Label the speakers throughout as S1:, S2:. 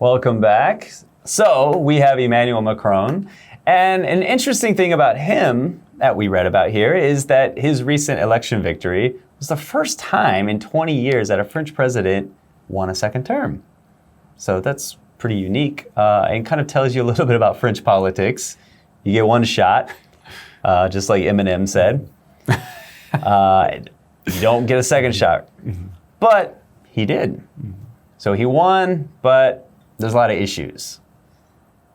S1: Welcome back. So we have Emmanuel Macron. And an interesting thing about him that we read about here is that his recent election victory was the first time in 20 years that a French president won a second term. So that's pretty unique and kind of tells you a little bit about French politics. You get one shot, just like Eminem said. You don't get a second shot. But he did. So he won, but there's a lot of issues.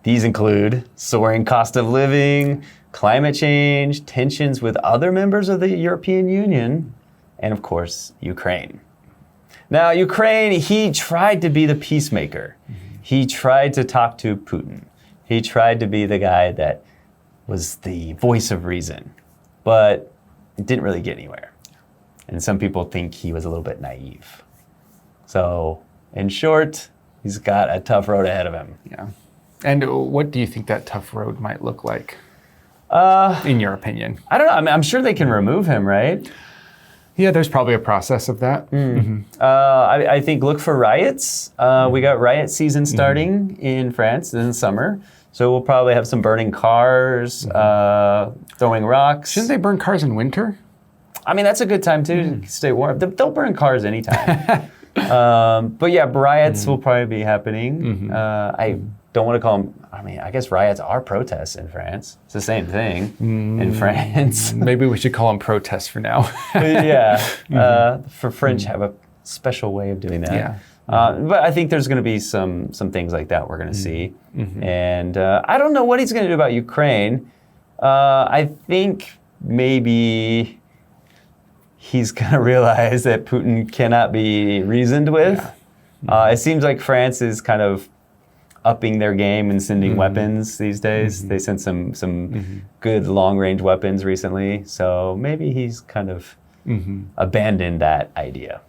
S1: These include soaring cost of living, climate change, tensions with other members of the European Union, and of course, Ukraine. Now, Ukraine, he tried to be the peacemaker. He tried to talk to Putin. He tried to be the guy that was the voice of reason, but it didn't really get anywhere. And some people think he was a little bit naive. So, in short, he's got a tough road ahead of him.
S2: Yeah. And what do you think that tough road might look like, in your opinion?
S1: I don't know. I mean, I'm sure they can remove him, right?
S2: Yeah, there's probably a process of that.
S1: I think look for riots. We got riot season starting in France in the summer. So we'll probably have some burning cars, throwing rocks.
S2: Shouldn't they burn cars in winter?
S1: I mean, that's a good time too to stay warm. They'll burn cars anytime. But yeah, riots will probably be happening. I don't want to call them, I mean, I guess riots are protests in France. It's the same thing in France.
S2: Maybe we should call them protests for now.
S1: For French have a special way of doing that.
S2: Yeah.
S1: But I think there's going to be some things like that we're going to see. And I don't know what he's going to do about Ukraine. I think maybe he's going to realize that Putin cannot be reasoned with. It seems like France is kind of upping their game and sending weapons these days. They sent some good long-range weapons recently. So maybe he's kind of abandoned that idea.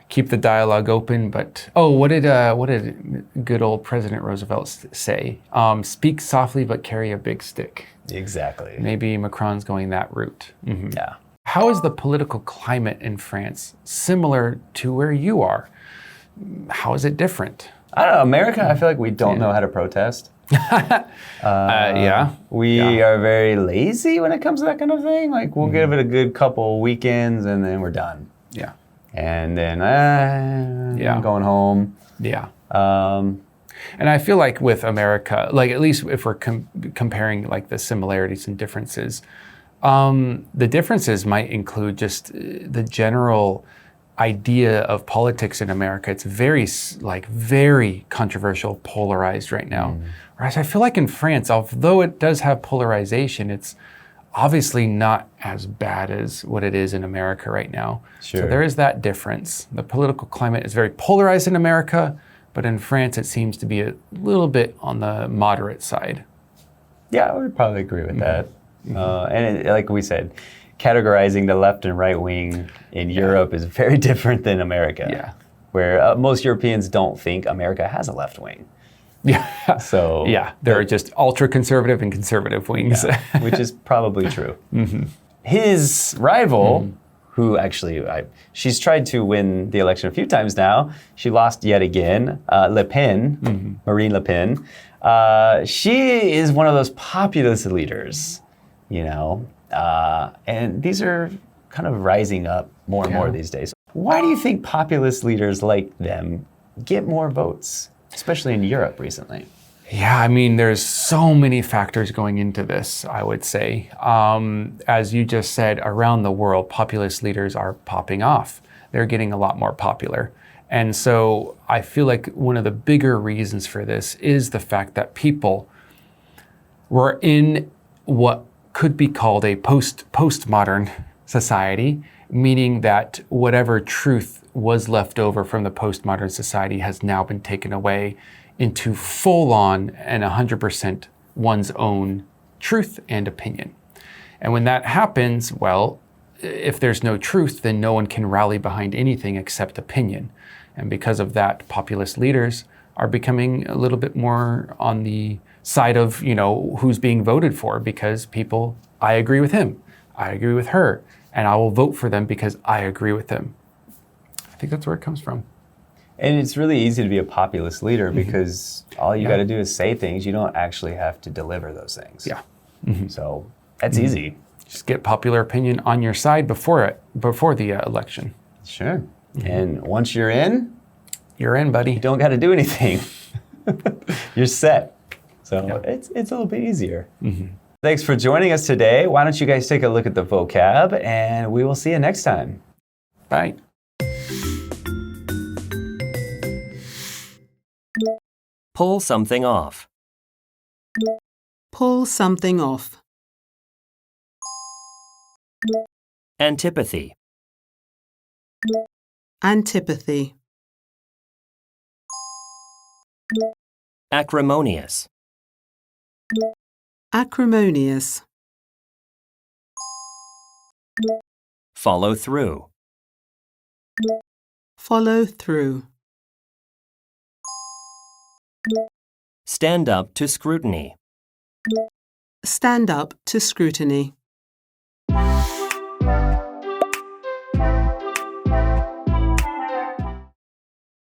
S2: Keep the dialogue open, but what did good old President Roosevelt say? Speak softly, but carry a big stick.
S1: Exactly.
S2: Maybe Macron's going that route.
S1: Yeah.
S2: How is the political climate in France similar to where you are? How is it different?
S1: I don't know. America, I feel like we don't know how to protest. We are very lazy when it comes to that kind of thing. Like we'll give it a good couple weekends and then we're done.
S2: Yeah.
S1: And then I'm going home.
S2: Yeah. And I feel like with America, like at least if we're comparing like the similarities and differences, the differences might include just the general idea of politics in America. It's very controversial, polarized right now. Whereas I feel like in France, although it does have polarization, it's obviously not as bad as what it is in America right now.
S1: Sure.
S2: So there is that difference. The political climate is very polarized in America, but in France it seems to be a little bit on the moderate side.
S1: Yeah, I would probably agree with that. And like we said, categorizing the left and right wing in Europe is very different than America, where most Europeans don't think America has a left wing.
S2: Yeah.
S1: So
S2: there are just ultra conservative and conservative wings,
S1: which is probably true. His rival, who actually she's tried to win the election a few times now. She lost yet again. Le Pen, Marine Le Pen. She is one of those populist leaders, you know. And these are kind of rising up more and more these days. Why do you think populist leaders like them get more votes, especially in Europe recently?
S2: Yeah, I mean, there's so many factors going into this, I would say. As you just said, around the world, populist leaders are popping off. They're getting a lot more popular. And so I feel like one of the bigger reasons for this is the fact that people were in what could be called a postmodern society, meaning that whatever truth was left over from the postmodern society has now been taken away into full-on and 100% one's own truth and opinion. And when that happens, well, if there's no truth, then no one can rally behind anything except opinion. And because of that, populist leaders are becoming a little bit more on the side of, who's being voted for, because people, I agree with him, I agree with her, and I will vote for them because I agree with them. I think that's where it comes from.
S1: And it's really easy to be a populist leader because all you got to do is say things. You don't actually have to deliver those things.
S2: Yeah.
S1: So that's easy.
S2: Just get popular opinion on your side before the election.
S1: Sure. And once you're in,
S2: buddy.
S1: you don't got to do anything. You're set. So it's a little bit easier. Thanks for joining us today. Why don't you guys take a look at the vocab, and we will see you next time.
S2: Bye.
S3: Pull something off.
S4: Pull something off.
S3: Antipathy.
S4: Antipathy.
S3: Acrimonious.
S4: Acrimonious.
S3: Follow through.
S4: Follow through.
S3: Stand up to scrutiny.
S4: Stand up to scrutiny.